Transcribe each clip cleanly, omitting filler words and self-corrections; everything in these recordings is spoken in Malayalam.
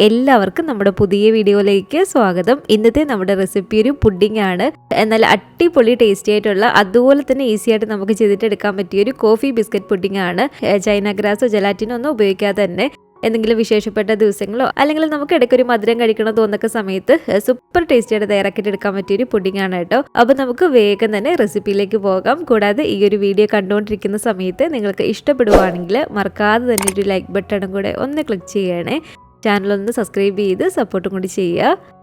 എല്ലാവർക്കും നമ്മുടെ പുതിയ വീഡിയോയിലേക്ക് സ്വാഗതം. ഇന്നത്തെ നമ്മുടെ റെസിപ്പി ഒരു പുഡിംഗ് ആണ്. എന്നാൽ അടിപൊളി ടേസ്റ്റി ആയിട്ടുള്ള അതുപോലെ തന്നെ ഈസി ആയിട്ട് നമുക്ക് ചെയ്തിട്ട് എടുക്കാൻ പറ്റിയ ഒരു കോഫി ബിസ്ക്കറ്റ് പുഡിംഗ് ആണ്. ചൈന ഗ്രാസോ ജലാറ്റിനോ ഒന്നും ഉപയോഗിക്കാതെ തന്നെ എന്തെങ്കിലും വിശേഷപ്പെട്ട ദിവസങ്ങളോ അല്ലെങ്കിൽ നമുക്ക് ഇടയ്ക്കൊരു മധുരം കഴിക്കണോ തോന്നൊക്കെ സമയത്ത് സൂപ്പർ ടേസ്റ്റി ആയിട്ട് തയ്യാറാക്കിയിട്ട് എടുക്കാൻ പറ്റിയൊരു പുഡിംഗ് ആണ് കേട്ടോ. അപ്പോൾ നമുക്ക് വേഗം തന്നെ റെസിപ്പിയിലേക്ക് പോകാം. കൂടാതെ ഈ ഒരു വീഡിയോ കണ്ടുകൊണ്ടിരിക്കുന്ന സമയത്ത് നിങ്ങൾക്ക് ഇഷ്ടപ്പെടുവാണെങ്കിൽ മറക്കാതെ തന്നെ ഒരു ലൈക്ക് ബട്ടണും കൂടെ ഒന്ന് ക്ലിക്ക് ചെയ്യണേ. ചാനലൊന്ന് സബ്സ്ക്രൈബ് ചെയ്ത് സപ്പോർട്ടും കൂടി ചെയ്യുക.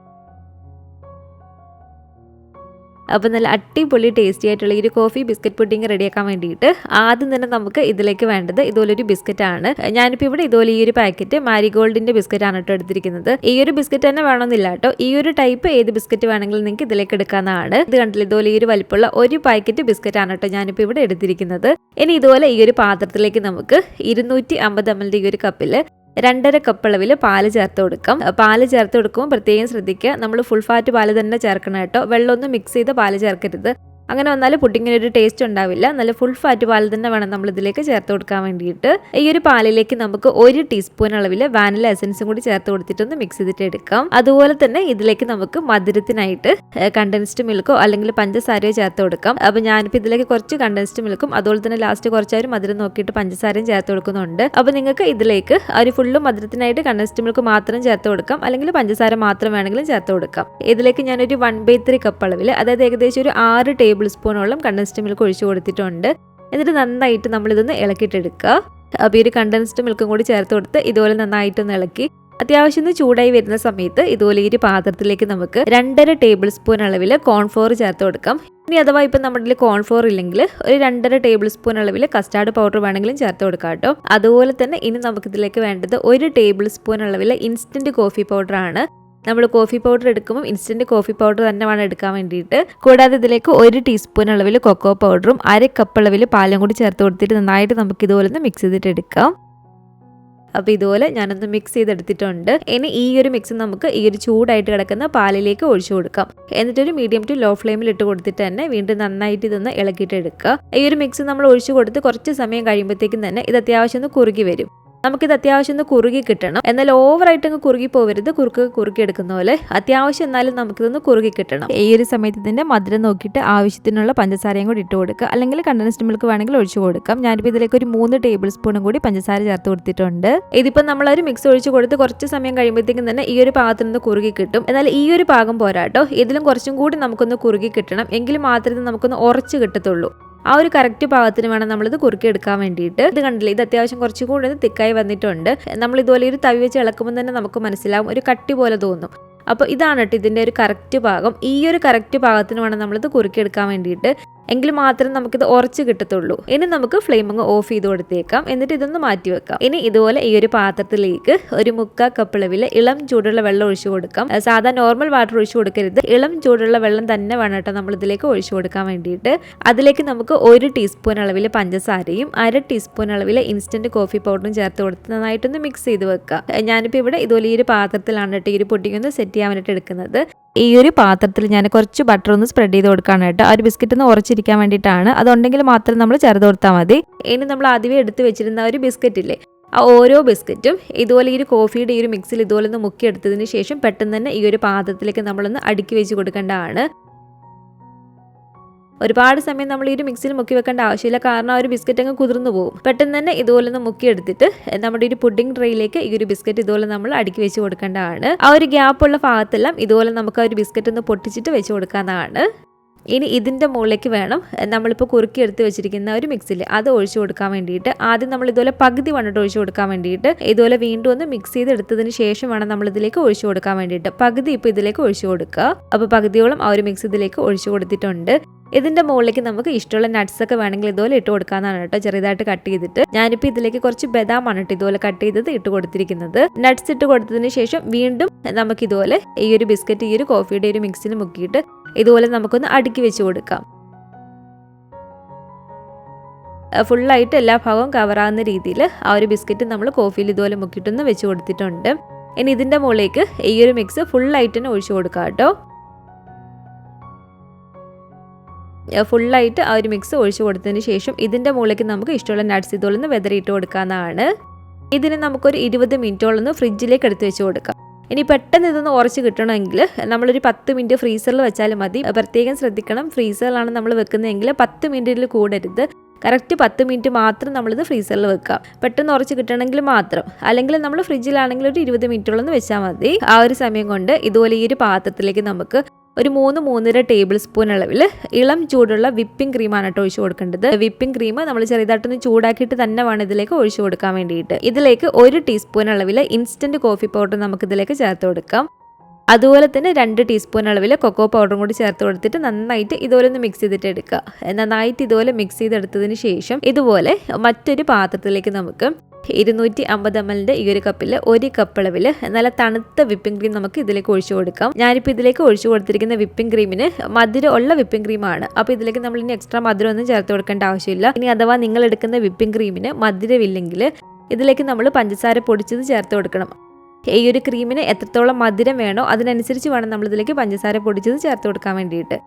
അപ്പോൾ നല്ല അടിപൊളി ടേസ്റ്റി ആയിട്ടുള്ള ഈ ഒരു കോഫി ബിസ്ക്കറ്റ് പുഡിംഗ് റെഡിയാക്കാൻ വേണ്ടിയിട്ട് ആദ്യം തന്നെ നമുക്ക് ഇതിലേക്ക് വേണ്ടത് ഇതുപോലൊരു ബിസ്ക്കറ്റാണ്. ഞാനിപ്പോൾ ഇവിടെ ഇതുപോലെ ഈ ഒരു പാക്കറ്റ് മാരിഗോൾഡിൻ്റെ ബിസ്ക്കറ്റാണ് കേട്ടോ എടുത്തിരിക്കുന്നത്. ഈ ഒരു ബിസ്ക്കറ്റ് തന്നെ വേണമെന്നില്ല കേട്ടോ. ഈ ഒരു ടൈപ്പ് ഏത് ബിസ്ക്കറ്റ് വേണമെങ്കിലും നിങ്ങൾക്ക് ഇതിലേക്ക് എടുക്കാവുന്നതാണ്. ഇത് കണ്ടില്ല, ഇതുപോലെ ഈ ഒരു വലിപ്പമുള്ള ഒരു പാക്കറ്റ് ബിസ്ക്കറ്റാണ് കേട്ടോ ഞാനിപ്പോൾ ഇവിടെ എടുത്തിരിക്കുന്നത്. ഇനി ഇതുപോലെ ഈ ഒരു പാത്രത്തിലേക്ക് നമുക്ക് 250 ml ഈ ഒരു കപ്പിൽ 2.5 കപ്പ് അളവിൽ പാല് ചേർത്ത് കൊടുക്കാം. പാല് ചേർത്ത് കൊടുക്കുമ്പോൾ പ്രത്യേകം ശ്രദ്ധിക്കുക, നമ്മൾ ഫുൾ ഫാറ്റ് പാല് തന്നെ ചേർക്കണം കേട്ടോ. വെള്ളമൊന്നും മിക്സ് ചെയ്ത് പാല് ചേർക്കരുത്. അങ്ങനെ വന്നാൽ പുഡിങ്ങിന് ഒരു ടേസ്റ്റ് ഉണ്ടാവില്ല. നല്ല ഫുൾ ഫാറ്റ് പാൽ തന്നെ വേണം നമ്മൾ ഇതിലേക്ക് ചേർത്ത് കൊടുക്കാൻ വേണ്ടിയിട്ട്. ഈ ഒരു പാലിലേക്ക് നമുക്ക് 1 ടീസ്പൂൺ അളവിൽ വാനില എസൻസും കൂടി ചേർത്ത് കൊടുത്തിട്ടൊന്ന് മിക്സ് ചെയ്തിട്ട് എടുക്കാം. അതുപോലെ തന്നെ ഇതിലേക്ക് നമുക്ക് മധുരത്തിനായിട്ട് കണ്ടൻസ്ഡ് മിൽക്കോ അല്ലെങ്കിൽ പഞ്ചസാരയോ ചേർത്ത് കൊടുക്കാം. അപ്പോൾ ഞാനിപ്പോൾ ഇതിലേക്ക് കുറച്ച് കണ്ടൻസ്ഡ് മിൽക്കും അതുപോലെ തന്നെ ലാസ്റ്റ് കുറച്ചൊരു മധുരം നോക്കിയിട്ട് പഞ്ചസാരയും ചേർത്ത് കൊടുക്കുന്നുണ്ട്. അപ്പോൾ നിങ്ങൾക്ക് ഇതിലേക്ക് ഒരു ഫുള്ള് മധുരത്തിനായിട്ട് കണ്ടൻസ്ഡ് മിൽക്ക് മാത്രം ചേർത്ത് കൊടുക്കാം, അല്ലെങ്കിൽ പഞ്ചസാര മാത്രം വേണമെങ്കിലും ചേർത്ത് കൊടുക്കാം. ഇതിലേക്ക് ഞാനൊരു 1/3 കപ്പ് അളവിൽ, അതായത് ഏകദേശം ഒരു 6 ടേബിൾ സ്പൂണോളം കണ്ടൻസ്ഡ് മിൽക്ക് ഒഴിച്ചു കൊടുത്തിട്ടുണ്ട്. എന്നിട്ട് നന്നായിട്ട് നമ്മളിതൊന്ന് ഇളക്കിയിട്ടെടുക്കുക. അപ്പോൾ ഈ ഒരു കണ്ടൻസ്ഡ് മിൽക്കും കൂടി ചേർത്ത് കൊടുത്ത് ഇതുപോലെ നന്നായിട്ടൊന്ന് ഇളക്കി അത്യാവശ്യം ചൂടായി വരുന്ന സമയത്ത് ഇതുപോലെ ഈ ഒരു പാത്രത്തിലേക്ക് നമുക്ക് 2.5 ടേബിൾ സ്പൂൺ അളവിൽ കോൺഫ്ലോർ ചേർത്ത് കൊടുക്കാം. ഇനി അഥവാ ഇപ്പം നമ്മുടെ കോൺഫ്ലോർ ഇല്ലെങ്കിൽ ഒരു 2.5 ടേബിൾ സ്പൂൺ അളവിൽ കസ്റ്റാർഡ് പൗഡർ വേണമെങ്കിലും ചേർത്ത് കൊടുക്കാം കേട്ടോ. അതുപോലെ തന്നെ ഇനി നമുക്കിതിലേക്ക് വേണ്ടത് 1 ടേബിൾ സ്പൂൺ അളവിൽ ഇൻസ്റ്റൻറ്റ് കോഫി പൗഡർ ആണ്. നമ്മൾ കോഫി പൗഡർ എടുക്കുമ്പോൾ ഇൻസ്റ്റൻറ്റ് കോഫി പൗഡർ തന്നെ വേണം എടുക്കാൻ വേണ്ടിയിട്ട്. കൂടാതെ ഇതിലേക്ക് 1 ടീസ്പൂൺ അളവിൽ കൊക്കോ പൗഡറും 1/2 കപ്പ് അളവിൽ പാലും കൂടി ചേർത്ത് കൊടുത്തിട്ട് നന്നായിട്ട് നമുക്ക് ഇതുപോലെ ഒന്ന് മിക്സ് ചെയ്തിട്ട് എടുക്കാം. അപ്പോൾ ഇതുപോലെ ഞാനൊന്ന് മിക്സ് ചെയ്തെടുത്തിട്ടുണ്ട്. ഇനി ഈ ഒരു മിക്സ് നമുക്ക് ഈ ഒരു ചൂടായിട്ട് കിടക്കുന്ന പാലിലേക്ക് ഒഴിച്ചു കൊടുക്കാം. എന്നിട്ടൊരു മീഡിയം ടു ലോ ഫ്ലെയിമിൽ ഇട്ട് കൊടുത്തിട്ട് തന്നെ വീണ്ടും നന്നായിട്ട് ഇതൊന്ന് ഇളക്കിയിട്ട് എടുക്കുക. ഈ ഒരു മിക്സ് നമ്മൾ ഒഴിച്ചു കൊടുത്ത് കുറച്ച് സമയം കഴിയുമ്പോഴത്തേക്കും തന്നെ ഇത് അത്യാവശ്യം ഒന്ന് കുറുകി വരും. നമുക്കിത് അത്യാവശ്യം ഒന്ന് കുറുകി കിട്ടണം. എന്നാൽ ഓവറായിട്ട് അങ്ങ് കുറുകി പോകരുത്. കുറുക്കി എടുക്കുന്ന പോലെ അത്യാവശ്യം എന്നാലും നമുക്കിതൊന്ന് കുറുകി കിട്ടണം. ഈ ഒരു സമയത്ത് ഇതിൻ്റെ മധുരം നോക്കിയിട്ട് ആവശ്യത്തിനുള്ള പഞ്ചസാരയും കൂടി ഇട്ട് കൊടുക്കുക, അല്ലെങ്കിൽ കണ്ടൻസ്ഡ് മിൽക്ക് വേണമെങ്കിൽ ഒഴിച്ചു കൊടുക്കാം. ഞാനിപ്പോൾ ഇതിലേക്ക് ഒരു 3 ടേബിൾ സ്പൂണും കൂടി പഞ്ചസാര ചേർത്ത് കൊടുത്തിട്ടുണ്ട്. ഇതിപ്പോൾ നമ്മളൊരു മിക്സ് ഒഴിച്ച് കൊടുത്ത് കുറച്ച് സമയം കഴിയുമ്പോഴത്തേക്കും തന്നെ ഈ ഒരു പാകത്തിൽ നിന്ന് കുറുകി കിട്ടും. എന്നാൽ ഈ ഒരു പാകം പോരാട്ടോ, ഇതിലും കുറച്ചും കൂടി നമുക്കൊന്ന് കുറുകി കിട്ടണം. എങ്കിൽ മാത്രമേ നമുക്കൊന്ന് ഉറച്ച് കിട്ടത്തുള്ളൂ. ആ ഒരു കറക്റ്റ് പാകത്തിന് വേണം നമ്മളിത് കുറുക്കി എടുക്കാൻ വേണ്ടിയിട്ട്. ഇത് കണ്ടില്ലേ, ഇത് അത്യാവശ്യം കുറച്ചും കൂടി തിക്കായി വന്നിട്ടുണ്ട്. നമ്മൾ ഇതുപോലെ ഒരു തവി വെച്ച് ഇളക്കുമ്പോൾ തന്നെ നമുക്ക് മനസ്സിലാവും, ഒരു കട്ടി പോലെ തോന്നും. അപ്പോൾ ഇതാണ് കേട്ടോ ഇതിൻ്റെ ഒരു കറക്റ്റ് പാകം. ഈ ഒരു കറക്റ്റ് പാകത്തിന് വേണം നമ്മളിത് കുറുക്കിയെടുക്കാൻ വേണ്ടിയിട്ട്. എങ്കിൽ മാത്രമേ നമുക്കിത് ഉറച്ച് കിട്ടത്തുള്ളൂ. ഇനി നമുക്ക് ഫ്ലെയിം അങ്ങ് ഓഫ് ചെയ്ത് കൊടുത്തേക്കാം. എന്നിട്ട് ഇതൊന്ന് മാറ്റി വെക്കാം. ഇനി ഇതുപോലെ ഈ ഒരു പാത്രത്തിലേക്ക് ഒരു 3/4 കപ്പ് അളവിൽ ഇളം ചൂടുള്ള വെള്ളം ഒഴിച്ചു കൊടുക്കാം. സാധാ നോർമൽ വാട്ടർ ഒഴിച്ചു കൊടുക്കരുത്, ഇളം ചൂടുള്ള വെള്ളം തന്നെ വേണം കേട്ടോ നമ്മൾ ഇതിലേക്ക് ഒഴിച്ചു കൊടുക്കാൻ വേണ്ടിയിട്ട്. അതിലേക്ക് നമുക്ക് 1 ടീസ്പൂൺ അളവിൽ പഞ്ചസാരയും 1/2 ടീസ്പൂൺ അളവിൽ ഇൻസ്റ്റൻറ്റ് കോഫി പൗഡറും ചേർത്ത് കൊടുത്ത് നന്നായിട്ടൊന്ന് മിക്സ് ചെയ്ത് വെക്കുക. ഞാനിപ്പോൾ ഇവിടെ ഇതുപോലെ ഈ ഒരു പാത്രത്തിലാണ് കേട്ടോ ഈ ഒരു പുഡിംഗ് ഒന്ന് സെറ്റ് ചെയ്യാൻ വേണ്ടിയിട്ട് എടുക്കുന്നത്. ഈ ഒരു പാത്രത്തിൽ ഞാൻ കുറച്ച് ബട്ടർ ഒന്ന് സ്പ്രെഡ് ചെയ്ത് കൊടുക്കുകയാണ് കേട്ടോ. ആ ഒരു ബിസ്ക്കറ്റ് ഒന്ന് ഉറച്ചിരിക്കാൻ വേണ്ടിയിട്ടാണ്. അതുണ്ടെങ്കിൽ മാത്രം നമ്മൾ ചേർത്ത് കൊടുത്താൽ മതി. ഇനി നമ്മൾ ആദ്യമേ എടുത്ത് വെച്ചിരുന്ന ഒരു ബിസ്ക്കറ്റ് ഇല്ലേ, ആ ഓരോ ബിസ്ക്കറ്റും ഇതുപോലെ ഈ ഒരു കോഫിയുടെ ഈ ഒരു മിക്സിൽ ഇതുപോലെ ഒന്ന് മുക്കിയെടുത്തതിന് ശേഷം പെട്ടെന്ന് തന്നെ ഈ ഒരു പാത്രത്തിലേക്ക് നമ്മളൊന്ന് അടുക്കി വെച്ച് കൊടുക്കേണ്ടതാണ്. ഒരുപാട് സമയം നമ്മൾ ഈ ഒരു മിക്സിയിൽ മുക്കി വെക്കേണ്ട ആവശ്യമില്ല, കാരണം ആ ഒരു ബിസ്ക്കറ്റ് അങ്ങ് കുതിർന്നു പോകും. പെട്ടെന്ന് തന്നെ ഇതുപോലെ ഒന്ന് മുക്കിയെടുത്തിട്ട് നമ്മുടെ ഒരു പുഡിംഗ് ട്രേയിലേക്ക് ഈ ഒരു ബിസ്ക്കറ്റ് ഇതുപോലെ നമ്മൾ അടുക്കി വെച്ച് കൊടുക്കേണ്ടതാണ്. ആ ഒരു ഗ്യാപ്പുള്ള ഭാഗത്തെല്ലാം ഇതുപോലെ നമുക്ക് ആ ഒരു ബിസ്ക്കറ്റ് ഒന്ന് പൊട്ടിച്ചിട്ട് വെച്ച് കൊടുക്കാവുന്നതാണ്. ഇനി ഇതിൻ്റെ മുകളിലേക്ക് വേണം നമ്മളിപ്പോൾ കുറുക്കി എടുത്ത് വെച്ചിരിക്കുന്ന ഒരു മിക്സിൽ അത് ഒഴിച്ചു കൊടുക്കാൻ വേണ്ടിയിട്ട്. ആദ്യം നമ്മൾ ഇതുപോലെ പകുതി വന്നിട്ട് ഒഴിച്ചു കൊടുക്കാൻ വേണ്ടിയിട്ട് ഇതുപോലെ വീണ്ടും ഒന്ന് മിക്സ് ചെയ്ത് എടുത്തതിന് ശേഷം വേണം നമ്മൾ ഇതിലേക്ക് ഒഴിച്ചു കൊടുക്കാൻ വേണ്ടിയിട്ട്. പകുതി ഇപ്പോൾ ഇതിലേക്ക് ഒഴിച്ചു കൊടുക്കുക. അപ്പോൾ പകുതിയോളം ആ ഒരു മിക്സ് ഇതിലേക്ക് ഒഴിച്ചു കൊടുത്തിട്ടുണ്ട്. ഇതിൻ്റെ മുകളിലേക്ക് നമുക്ക് ഇഷ്ടമുള്ള നട്ട്സ് ഒക്കെ വേണമെങ്കിൽ ഇതുപോലെ ഇട്ട് കൊടുക്കാമെന്നാണ് കേട്ടോ, ചെറുതായിട്ട് കട്ട് ചെയ്തിട്ട്. ഞാനിപ്പോൾ ഇതിലേക്ക് കുറച്ച് ബദാമാണ് കേട്ടോ ഇതുപോലെ കട്ട് ചെയ്തത് ഇട്ട് കൊടുത്തിരിക്കുന്നത്. നട്ട്സ് ഇട്ട് കൊടുത്തതിന് ശേഷം വീണ്ടും നമുക്കിതുപോലെ ഈ ഒരു ബിസ്ക്കറ്റ് ഈ ഒരു കോഫിയുടെ ഒരു മിക്സിൽ മുക്കിയിട്ട് ഇതുപോലെ നമുക്കൊന്ന് അടുക്കി വെച്ച് കൊടുക്കാം. ഫുള്ളായിട്ട് എല്ലാ ഭാഗവും കവറാകുന്ന രീതിയിൽ ആ ഒരു ബിസ്ക്കറ്റ് നമ്മൾ കോഫിയിൽ ഇതുപോലെ മുക്കിയിട്ടൊന്ന് വെച്ച് കൊടുത്തിട്ടുണ്ട്. ഇനി ഇതിൻ്റെ മുകളിലേക്ക് ഈ ഒരു മിക്സ് ഫുള്ളായിട്ട് തന്നെ ഒഴിച്ചു കൊടുക്കാം കേട്ടോ. ഫുള്ളായിട്ട് ആ ഒരു മിക്സ് ഒഴിച്ചു കൊടുത്തതിന് ശേഷം ഇതിൻ്റെ മുകളിലേക്ക് നമുക്ക് ഇഷ്ടമുള്ള നട്ട്സ് ഇതുപോലെ ഒന്ന് വെതറിയിട്ട് കൊടുക്കാവുന്നതാണ്. ഇതിന് നമുക്കൊരു 20 മിനിറ്റോളം ഫ്രിഡ്ജിലേക്ക് എടുത്ത് വെച്ച് കൊടുക്കാം. ഇനി പെട്ടെന്ന് ഇതൊന്ന് ഉറച്ച് കിട്ടണമെങ്കിൽ നമ്മളൊരു 10 മിനിറ്റ് ഫ്രീസറിൽ വെച്ചാലും മതി. പ്രത്യേകം ശ്രദ്ധിക്കണം, ഫ്രീസറിലാണ് നമ്മൾ വെക്കുന്നതെങ്കിൽ 10 മിനിറ്റിൽ കൂടരുത്. കറക്റ്റ് 10 മിനിറ്റ് മാത്രം നമ്മളിത് ഫ്രീസറിൽ വെക്കുക. പെട്ടെന്ന് ഉറച്ച് കിട്ടണമെങ്കിൽ മാത്രം. അല്ലെങ്കിൽ നമ്മൾ ഫ്രിഡ്ജിലാണെങ്കിൽ ഒരു 20 മിനിറ്റോളം വെച്ചാൽ മതി. ആ ഒരു സമയം കൊണ്ട് ഇതുപോലെ ഈ ഒരു പാത്രത്തിലേക്ക് നമുക്ക് ഒരു 3-3.5 ടേബിൾ സ്പൂൺ അളവിൽ ഇളം ചൂടുള്ള വിപ്പിംഗ് ക്രീമാണ് കേട്ടോ ഒഴിച്ചു കൊടുക്കേണ്ടത്. വിപ്പിംഗ് ക്രീം നമ്മൾ ചെറുതായിട്ടൊന്ന് ചൂടാക്കിയിട്ട് തന്നെ വേണം ഇതിലേക്ക് ഒഴിച്ചു കൊടുക്കാൻ വേണ്ടിയിട്ട്. ഇതിലേക്ക് 1 ടീസ്പൂൺ അളവിൽ ഇൻസ്റ്റന്റ് കോഫി പൗഡർ നമുക്ക് ഇതിലേക്ക് ചേർത്ത് കൊടുക്കാം. അതുപോലെ തന്നെ 2 ടീസ്പൂൺ അളവിൽ കൊക്കോ പൗഡറും കൂടി ചേർത്ത് കൊടുത്തിട്ട് നന്നായിട്ട് ഇതുപോലെ ഒന്ന് മിക്സ് ചെയ്തിട്ട് എടുക്കുക. നന്നായിട്ട് ഇതുപോലെ മിക്സ് ചെയ്തെടുത്തതിന് ശേഷം ഇതുപോലെ മറ്റൊരു പാത്രത്തിലേക്ക് നമുക്ക് 250 ml ഈ ഒരു കപ്പിൽ 1 കപ്പ് അളവിൽ നല്ല തണുത്ത വിപ്പിംഗ് ക്രീം നമുക്ക് ഇതിലേക്ക് ഒഴിച്ചു കൊടുക്കാം. ഞാനിപ്പോൾ ഇതിലേക്ക് ഒഴിച്ചു കൊടുത്തിരിക്കുന്ന വിപ്പിംഗ് ക്രീമിന് മധുരം ഉള്ള വിപ്പിംഗ് ക്രീമാണ്. അപ്പോൾ ഇതിലേക്ക് നമ്മൾ ഇനി എക്സ്ട്രാ മധുരം ഒന്നും ചേർത്ത് കൊടുക്കേണ്ട ആവശ്യമില്ല. ഇനി അഥവാ നിങ്ങൾ എടുക്കുന്ന വിപ്പിംഗ് ക്രീമിന് മധുരമില്ലെങ്കിൽ ഇതിലേക്ക് നമ്മൾ പഞ്ചസാര പൊടിച്ചത് ചേർത്ത് കൊടുക്കണം. ഈ ഒരു ക്രീമിന് എത്രത്തോളം മധുരം വേണോ അതിനനുസരിച്ച് വേണം നമ്മളിതിലേക്ക് പഞ്ചസാര പൊടിച്ചത് ചേർത്ത് കൊടുക്കാൻ വേണ്ടിയിട്ട്.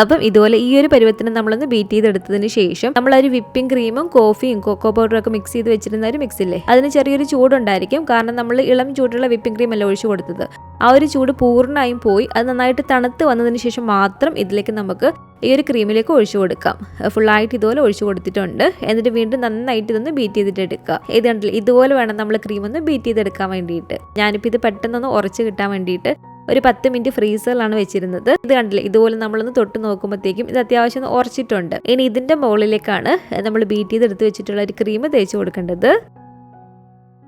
അപ്പം ഇതുപോലെ ഈ ഒരു പരുവത്തിന് നമ്മളൊന്ന് ബീറ്റ് ചെയ്തെടുത്തതിന് ശേഷം നമ്മൾ ഒരു വിപ്പിംഗ് ക്രീമും കോഫിയും കൊക്കോ പൗഡറും ഒക്കെ മിക്സ് ചെയ്ത് വെച്ചിരുന്ന ഒരു മിക്സില്ലേ, അതിന് ചെറിയൊരു ചൂടുണ്ടായിരിക്കും. കാരണം നമ്മൾ ഇളം ചൂടുള്ള വിപ്പിംഗ് ക്രീം അല്ല ഒഴിച്ചു കൊടുത്തത്. ആ ഒരു ചൂട് പൂർണ്ണമായും പോയി അത് നന്നായിട്ട് തണുത്ത് വന്നതിന് ശേഷം മാത്രം ഇതിലേക്ക് നമുക്ക് ഈ ഒരു ക്രീമിലേക്ക് ഒഴിച്ചു കൊടുക്കാം. ഫുള്ളായിട്ട് ഇതുപോലെ ഒഴിച്ചു കൊടുത്തിട്ടുണ്ട്. എന്നിട്ട് വീണ്ടും നന്നായിട്ട് ഇതൊന്ന് ബീറ്റ് ചെയ്തിട്ട് എടുക്കുക. ഇത് കണ്ടില്ല, ഇതുപോലെ വേണം നമ്മൾ ക്രീം ഒന്ന് ബീറ്റ് ചെയ്തെടുക്കാൻ വേണ്ടിയിട്ട്. ഞാനിപ്പോൾ ഇത് പെട്ടെന്നൊന്ന് ഉറച്ച് കിട്ടാൻ വേണ്ടിയിട്ട് ഒരു 10 മിനിറ്റ് ഫ്രീസറിലാണ് വെച്ചിരുന്നത്. ഇത് കണ്ടില്ലേ, ഇതുപോലെ നമ്മളൊന്ന് തൊട്ട് നോക്കുമ്പോഴത്തേക്കും ഇത് അത്യാവശ്യം ഉറച്ചിട്ടുണ്ട്. ഇനി ഇതിൻ്റെ മുകളിലേക്കാണ് നമ്മൾ ബീറ്റ് ചെയ്തെടുത്ത് വെച്ചിട്ടുള്ള ഒരു ക്രീം തേച്ച് കൊടുക്കേണ്ടത്.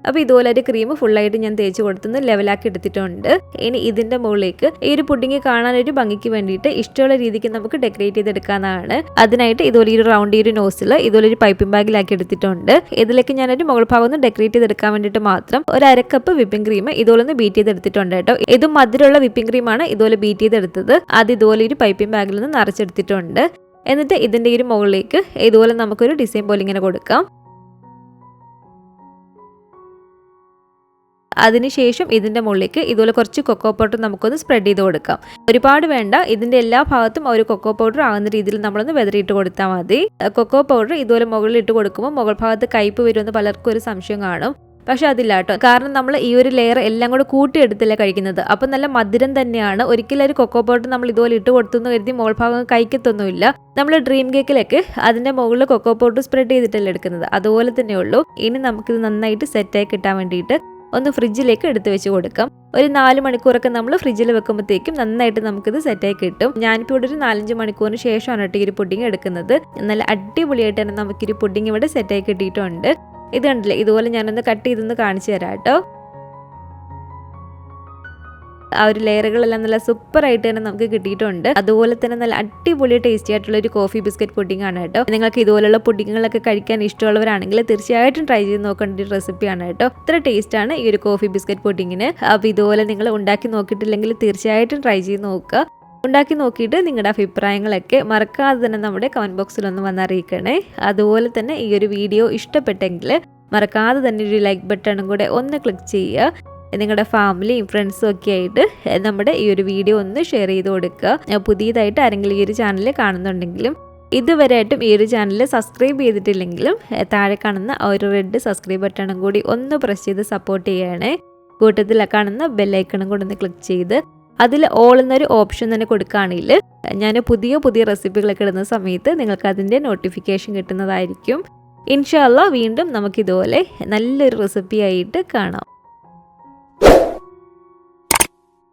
അപ്പോൾ ഇതുപോലെ ഒരു ക്രീം ഫുള്ളായിട്ട് ഞാൻ തേച്ച് കൊടുത്തുനിന്ന് ലെവലാക്കി എടുത്തിട്ടുണ്ട്. ഇനി ഇതിൻ്റെ മുകളിലേക്ക് ഈ ഒരു പുഡിങ് കാണാൻ ഒരു ഭംഗിക്ക് വേണ്ടിയിട്ട് ഇഷ്ടമുള്ള രീതിക്ക് നമുക്ക് ഡെക്കറേറ്റ് ചെയ്തെടുക്കാവുന്നതാണ്. അതിനായിട്ട് ഇതുപോലെ ഈ ഒരു റൗണ്ട് ഈ ഒരു നോസിൽ ഇതുപോലെ ഒരു പൈപ്പിംഗ് ബാഗിലാക്കി എടുത്തിട്ടുണ്ട്. ഇതിലേക്ക് ഞാനൊരു മുകൾ ഭാഗം ഒന്ന് ഡെക്കറേറ്റ് ചെയ്തെടുക്കാൻ വേണ്ടിയിട്ട് മാത്രം ഒരു 1/2 കപ്പ് വിപ്പിംഗ് ക്രീം ഇതുപോലെ ഒന്ന് ബീറ്റ് ചെയ്തെടുത്തിട്ടുണ്ട് കേട്ടോ. ഇതും മധുരമുള്ള വിപ്പിംഗ് ക്രീമാണ് ഇതുപോലെ ബീറ്റ് ചെയ്തെടുത്തത്. അത് ഇതുപോലെ ഒരു പൈപ്പിംഗ് ബാഗിൽ നിന്ന് നിറച്ചെടുത്തിട്ടുണ്ട്. എന്നിട്ട് ഇതിൻ്റെ ഈ ഒരു മുകളിലേക്ക് ഇതുപോലെ നമുക്കൊരു ഡിസൈൻ പോലെ ഇങ്ങനെ കൊടുക്കാം. അതിനുശേഷം ഇതിൻ്റെ മുകളിലേക്ക് ഇതുപോലെ കുറച്ച് കൊക്കോ പൗഡർ നമുക്കൊന്ന് സ്പ്രെഡ് ചെയ്ത് കൊടുക്കാം. ഒരുപാട് വേണ്ട, ഇതിൻ്റെ എല്ലാ ഭാഗത്തും ഒരു കൊക്കോ പൗഡർ ആകുന്ന രീതിയിൽ നമ്മളൊന്ന് വെതറിയിട്ട് കൊടുത്താൽ മതി. കൊക്കോ പൗഡർ ഇതുപോലെ മുകളിൽ ഇട്ട് കൊടുക്കുമ്പോൾ മുകൾ ഭാഗത്ത് കയ്പ്പ് വരുമെന്ന് പലർക്കും ഒരു സംശയം കാണും. പക്ഷെ അതില്ല കേട്ടോ, കാരണം നമ്മൾ ഈ ഒരു ലെയർ എല്ലാം കൂടെ കൂട്ടിയെടുത്തില്ല കഴിക്കുന്നത്. അപ്പം നല്ല മധുരം തന്നെയാണ്. ഒരിക്കലും ഒരു കൊക്കോ പൗഡർ നമ്മൾ ഇതുപോലെ ഇട്ട് കൊടുത്തെന്ന് കരുതി മുകൾ ഭാഗം കഴിക്കത്തൊന്നുമില്ല. നമ്മൾ ഡ്രീം കേക്കിലൊക്കെ അതിൻ്റെ മുകളിൽ കൊക്കോ പൗഡർ സ്പ്രെഡ് ചെയ്തിട്ടല്ല എടുക്കുന്നത്. അതുപോലെ തന്നെ ഉള്ളൂ. ഇനി നമുക്കിത് നന്നായിട്ട് സെറ്റായി കിട്ടാൻ വേണ്ടിയിട്ട് ഒന്ന് ഫ്രിഡ്ജിലേക്ക് എടുത്ത് വെച്ച് കൊടുക്കാം. ഒരു 4 മണിക്കൂറൊക്കെ നമ്മൾ ഫ്രിഡ്ജിൽ വെക്കുമ്പോഴത്തേക്കും നന്നായിട്ട് നമുക്കിത് സെറ്റായി കിട്ടും. ഞാനിപ്പോൾ ഇവിടെ ഒരു 4-5 മണിക്കൂറിന് ശേഷമാണ് കേട്ടോ ഈ ഒരു പുഡിങ് എടുക്കുന്നത്. നല്ല അടിപൊളിയായിട്ട് തന്നെ നമുക്കൊരു പുഡിങ് ഇവിടെ സെറ്റായി കിട്ടിയിട്ടുണ്ട്. ഇത് കണ്ടില്ലേ, ഇതുപോലെ ഞാനൊന്ന് കട്ട് ചെയ്തൊന്ന് കാണിച്ചു തരാം കേട്ടോ. ആ ഒരു ലെയറുകളെല്ലാം നല്ല സൂപ്പറായിട്ട് തന്നെ നമുക്ക് കിട്ടിയിട്ടുണ്ട്. അതുപോലെ തന്നെ നല്ല അടിപൊളി ടേസ്റ്റി ആയിട്ടുള്ള ഒരു കോഫി ബിസ്ക്കറ്റ് പുഡിംഗ് ആണ് കേട്ടോ. നിങ്ങൾക്ക് ഇതുപോലുള്ള പുഡിങ്ങുകളൊക്കെ കഴിക്കാൻ ഇഷ്ടമുള്ളവരാണെങ്കിൽ തീർച്ചയായിട്ടും ട്രൈ ചെയ്ത് നോക്കേണ്ട ഒരു റെസിപ്പിയാണ് കേട്ടോ. ഇത്ര ടേസ്റ്റ് ആണ് ഈ ഒരു കോഫി ബിസ്ക്കറ്റ് പുഡിങ്ങിന്. അപ്പോൾ ഇതുപോലെ നിങ്ങൾ ഉണ്ടാക്കി നോക്കിയിട്ടില്ലെങ്കിൽ തീർച്ചയായിട്ടും ട്രൈ ചെയ്ത് നോക്കുക. ഉണ്ടാക്കി നോക്കിയിട്ട് നിങ്ങളുടെ അഭിപ്രായങ്ങളൊക്കെ മറക്കാതെ തന്നെ നമ്മുടെ കമൻറ്റ് ബോക്സിലൊന്ന് വന്നറിയിക്കണേ. അതുപോലെ തന്നെ ഈ ഒരു വീഡിയോ ഇഷ്ടപ്പെട്ടെങ്കിൽ മറക്കാതെ തന്നെ ഒരു ലൈക്ക് ബട്ടണും കൂടെ ഒന്ന് ക്ലിക്ക് ചെയ്യുക. നിങ്ങളുടെ ഫാമിലിയും ഫ്രണ്ട്സും ഒക്കെ ആയിട്ട് നമ്മുടെ ഈ ഒരു വീഡിയോ ഒന്ന് ഷെയർ ചെയ്ത് കൊടുക്കുക. പുതിയതായിട്ട് ആരെങ്കിലും ഈ ഒരു ചാനൽ കാണുന്നുണ്ടെങ്കിലും ഇതുവരെയായിട്ടും ഈ ഒരു ചാനൽ സബ്സ്ക്രൈബ് ചെയ്തിട്ടില്ലെങ്കിലും താഴെ കാണുന്ന ആ ഒരു റെഡ് സബ്സ്ക്രൈബ് ബട്ടണും കൂടി ഒന്ന് പ്രസ് ചെയ്ത് സപ്പോർട്ട് ചെയ്യണേ. കൂട്ടത്തിൽ കാണുന്ന ബെല്ലൈക്കണും കൂടി ഒന്ന് ക്ലിക്ക് ചെയ്ത് അതിൽ ഓൾ എന്നൊരു ഓപ്ഷൻ തന്നെ കൊടുക്കുകയാണെങ്കിൽ ഞാൻ പുതിയ പുതിയ റെസിപ്പികളൊക്കെ ഇടുന്ന സമയത്ത് നിങ്ങൾക്ക് അതിൻ്റെ നോട്ടിഫിക്കേഷൻ കിട്ടുന്നതായിരിക്കും. ഇൻഷാ അല്ലാഹ് വീണ്ടും നമുക്കിതുപോലെ നല്ലൊരു റെസിപ്പി ആയിട്ട് കാണാം.